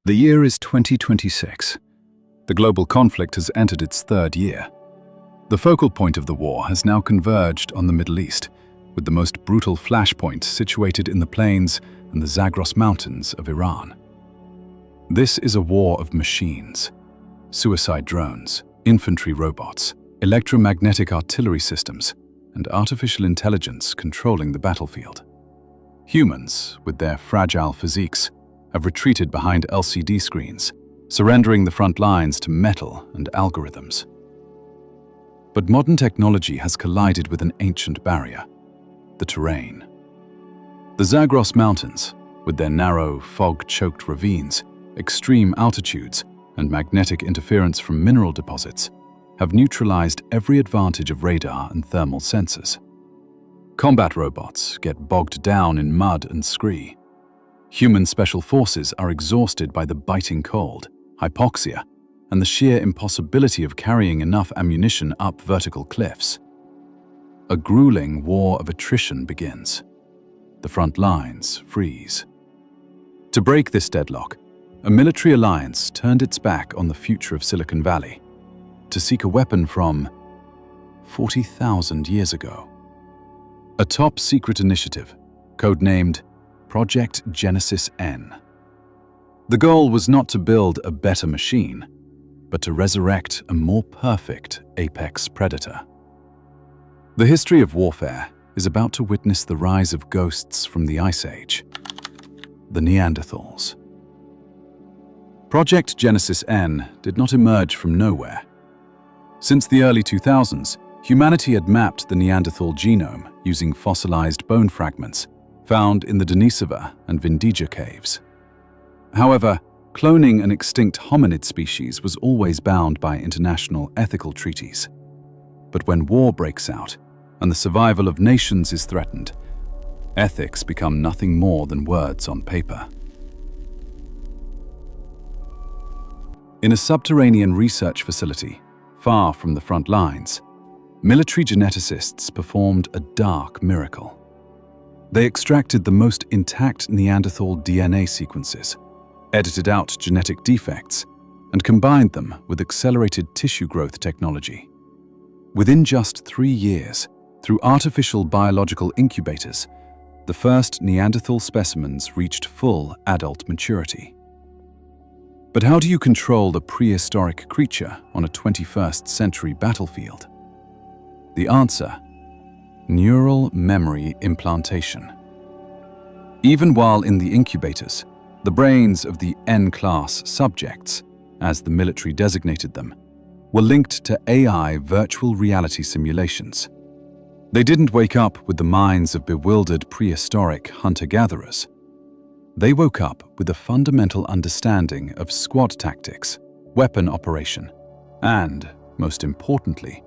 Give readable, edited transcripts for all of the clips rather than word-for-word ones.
The year is 2026. The global conflict has entered its third year. The focal point of the war has now converged on the Middle East, with the most brutal flashpoint situated in the plains and the Zagros Mountains of Iran. This is a war of machines, suicide drones, infantry robots, electromagnetic artillery systems, and artificial intelligence controlling the battlefield. Humans, with their fragile physiques, have retreated behind LCD screens, surrendering the front lines to metal and algorithms. But modern technology has collided with an ancient barrier: the terrain. The Zagros Mountains, with their narrow, fog-choked ravines, extreme altitudes, and magnetic interference from mineral deposits, have neutralized every advantage of radar and thermal sensors. Combat robots get bogged down in mud and scree. Human special forces are exhausted by the biting cold, hypoxia, and the sheer impossibility of carrying enough ammunition up vertical cliffs. A grueling war of attrition begins. The front lines freeze. To break this deadlock, a military alliance turned its back on the future of Silicon Valley to seek a weapon from 40,000 years ago. A top-secret initiative, codenamed Project Genesis N. The goal was not to build a better machine, but to resurrect a more perfect apex predator. The history of warfare is about to witness the rise of ghosts from the Ice Age, the Neanderthals. Project Genesis N did not emerge from nowhere. Since the early 2000s, humanity had mapped the Neanderthal genome using fossilized bone fragments found in the Denisova and Vindija caves. However, cloning an extinct hominid species was always bound by international ethical treaties. But when war breaks out and the survival of nations is threatened, ethics become nothing more than words on paper. In a subterranean research facility, far from the front lines, military geneticists performed a dark miracle. They extracted the most intact Neanderthal DNA sequences, edited out genetic defects, and combined them with accelerated tissue growth technology. Within just 3 years, through artificial biological incubators, the first Neanderthal specimens reached full adult maturity. But how do you control a prehistoric creature on a 21st century battlefield? The answer: neural memory implantation. Even while in the incubators, the brains of the N-class subjects, as the military designated them, were linked to AI virtual reality simulations. They didn't wake up with the minds of bewildered prehistoric hunter-gatherers. They woke up with a fundamental understanding of squad tactics, weapon operation, and, most importantly,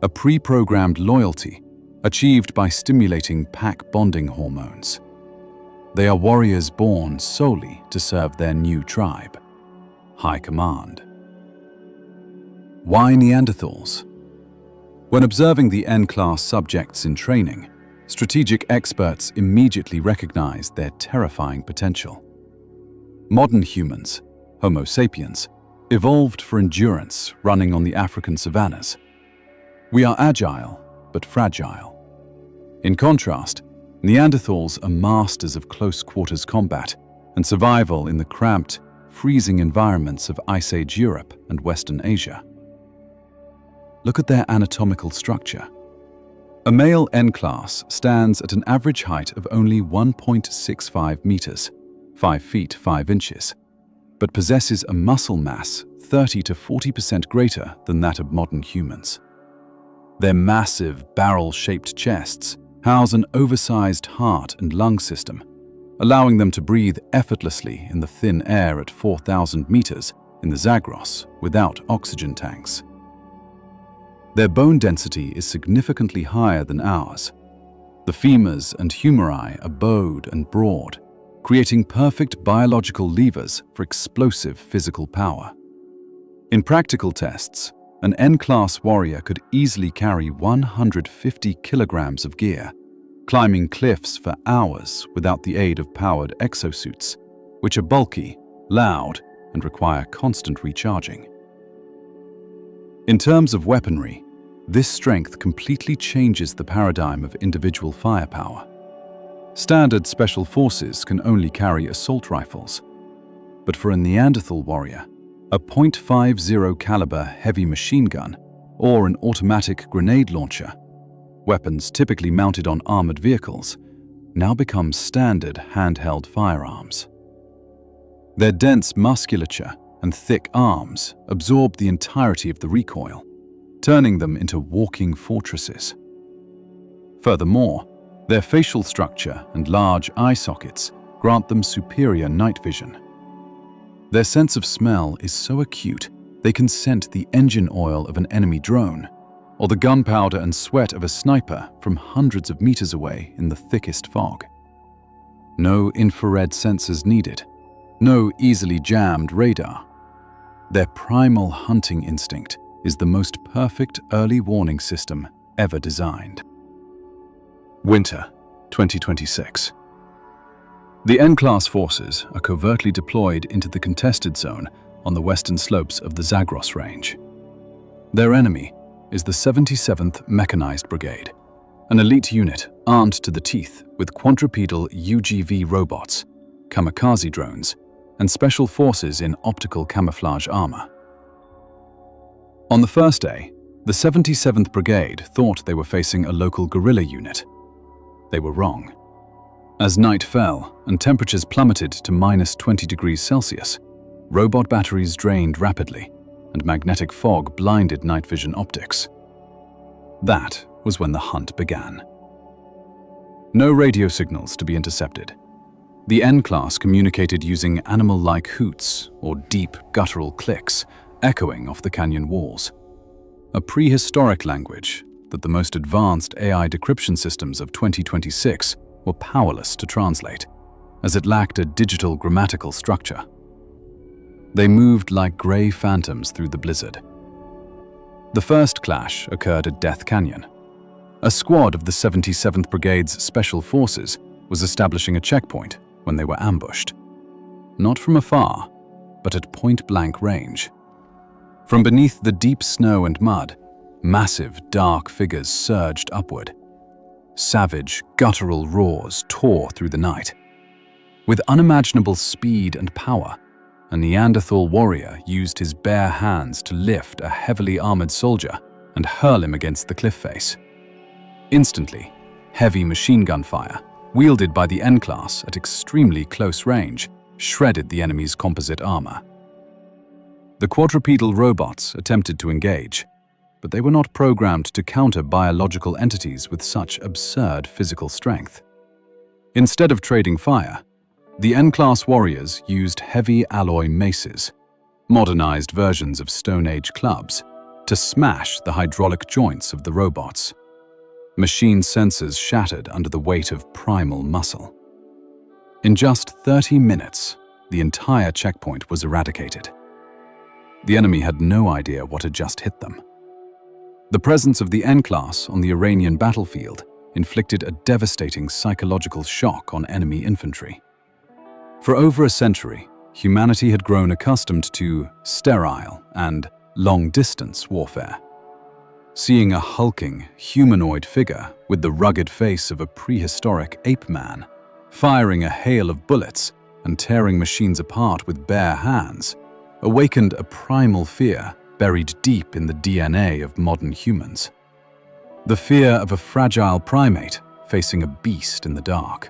a pre-programmed loyalty achieved by stimulating pack bonding hormones. They are warriors born solely to serve their new tribe, High Command. Why Neanderthals? When observing the N-class subjects in training, strategic experts immediately recognized their terrifying potential. Modern humans, Homo sapiens, evolved for endurance running on the African savannas. We are agile, but fragile. In contrast, Neanderthals are masters of close-quarters combat and survival in the cramped, freezing environments of Ice Age Europe and Western Asia. Look at their anatomical structure. A male N-class stands at an average height of only 1.65 meters, 5 feet 5 inches, but possesses a muscle mass 30 to 40% greater than that of modern humans. Their massive, barrel-shaped chests house an oversized heart and lung system, allowing them to breathe effortlessly in the thin air at 4,000 meters in the Zagros without oxygen tanks. Their bone density is significantly higher than ours. The femurs and humeri are bowed and broad, creating perfect biological levers for explosive physical power. In practical tests, an N-class warrior could easily carry 150 kilograms of gear, climbing cliffs for hours without the aid of powered exosuits, which are bulky, loud, and require constant recharging. In terms of weaponry, this strength completely changes the paradigm of individual firepower. Standard special forces can only carry assault rifles, but for a Neanderthal warrior, a .50 caliber heavy machine gun or an automatic grenade launcher, weapons typically mounted on armored vehicles, now become standard handheld firearms. Their dense musculature and thick arms absorb the entirety of the recoil, turning them into walking fortresses. Furthermore, their facial structure and large eye sockets grant them superior night vision. Their sense of smell is so acute they can scent the engine oil of an enemy drone or the gunpowder and sweat of a sniper from hundreds of meters away in the thickest fog. No infrared sensors needed, no easily jammed radar. Their primal hunting instinct is the most perfect early warning system ever designed. Winter 2026. The N-class forces are covertly deployed into the contested zone on the western slopes of the Zagros Range. Their enemy is the 77th Mechanized Brigade, an elite unit armed to the teeth with quadrupedal UGV robots, kamikaze drones, and special forces in optical camouflage armor. On the first day, the 77th Brigade thought they were facing a local guerrilla unit. They were wrong. As night fell and temperatures plummeted to -20 degrees Celsius, robot batteries drained rapidly and magnetic fog blinded night vision optics. That was when the hunt began. No radio signals to be intercepted. The N-class communicated using animal-like hoots or deep guttural clicks echoing off the canyon walls. A prehistoric language that the most advanced AI decryption systems of 2026 were powerless to translate, as it lacked a digital grammatical structure. They moved like gray phantoms through the blizzard. The first clash occurred at Death Canyon. A squad of the 77th Brigade's Special Forces was establishing a checkpoint when they were ambushed. Not from afar, but at point-blank range. From beneath the deep snow and mud, massive, dark figures surged upward. Savage, guttural roars tore through the night. With unimaginable speed and power, a Neanderthal warrior used his bare hands to lift a heavily armored soldier and hurl him against the cliff face. Instantly, heavy machine gun fire, wielded by the N-class at extremely close range, shredded the enemy's composite armor. The quadrupedal robots attempted to engage, but they were not programmed to counter biological entities with such absurd physical strength. Instead of trading fire, the N-class warriors used heavy alloy maces, modernized versions of Stone Age clubs, to smash the hydraulic joints of the robots. Machine sensors shattered under the weight of primal muscle. In just 30 minutes, the entire checkpoint was eradicated. The enemy had no idea what had just hit them. The presence of the N-class on the Iranian battlefield inflicted a devastating psychological shock on enemy infantry. For over a century, humanity had grown accustomed to sterile and long-distance warfare. Seeing a hulking, humanoid figure with the rugged face of a prehistoric ape man, firing a hail of bullets and tearing machines apart with bare hands, awakened a primal fear buried deep in the DNA of modern humans. The fear of a fragile primate facing a beast in the dark.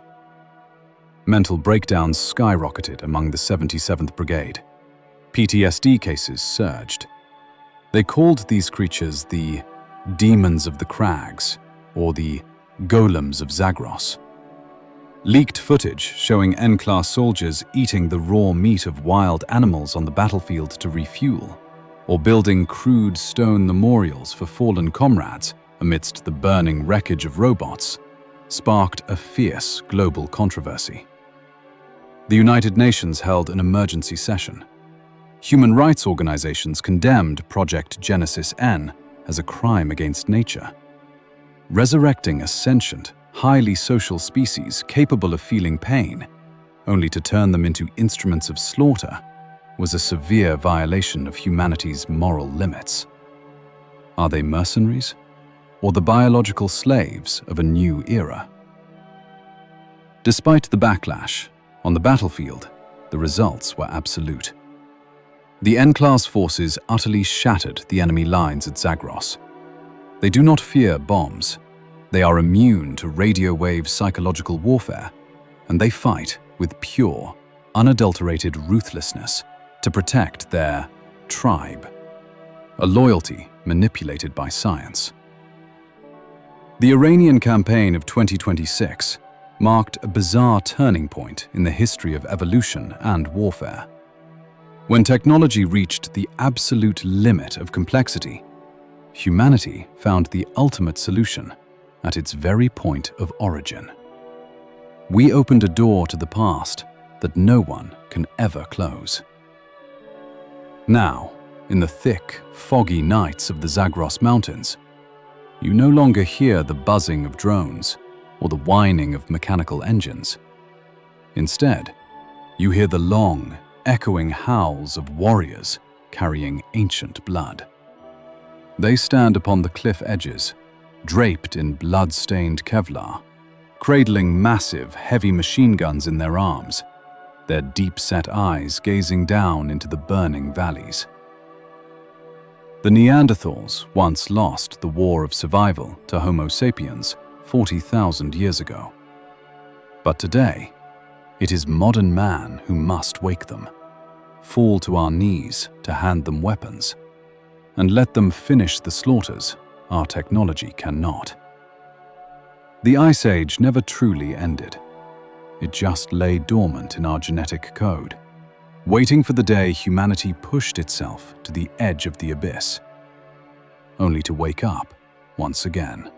Mental breakdowns skyrocketed among the 77th Brigade. PTSD cases surged. They called these creatures the demons of the crags or the golems of Zagros. Leaked footage showing N-class soldiers eating the raw meat of wild animals on the battlefield to refuel, or building crude stone memorials for fallen comrades amidst the burning wreckage of robots, sparked a fierce global controversy. The United Nations held an emergency session. Human rights organizations condemned Project Genesis N as a crime against nature. Resurrecting a sentient, highly social species capable of feeling pain, only to turn them into instruments of slaughter, was a severe violation of humanity's moral limits. Are they mercenaries, or the biological slaves of a new era? Despite the backlash, on the battlefield, the results were absolute. The N-class forces utterly shattered the enemy lines at Zagros. They do not fear bombs. They are immune to radio wave psychological warfare, and they fight with pure, unadulterated ruthlessness to protect their tribe, a loyalty manipulated by science. The Iranian campaign of 2026 marked a bizarre turning point in the history of evolution and warfare. When technology reached the absolute limit of complexity, humanity found the ultimate solution at its very point of origin. We opened a door to the past that no one can ever close. Now, in the thick, foggy nights of the Zagros Mountains, you no longer hear the buzzing of drones or the whining of mechanical engines. Instead, you hear the long, echoing howls of warriors carrying ancient blood. They stand upon the cliff edges, draped in blood-stained Kevlar, cradling massive, heavy machine guns in their arms, their deep-set eyes gazing down into the burning valleys. The Neanderthals once lost the war of survival to Homo sapiens 40,000 years ago. But today, it is modern man who must wake them, fall to our knees to hand them weapons, and let them finish the slaughters our technology cannot. The Ice Age never truly ended. It just lay dormant in our genetic code, waiting for the day humanity pushed itself to the edge of the abyss, only to wake up once again.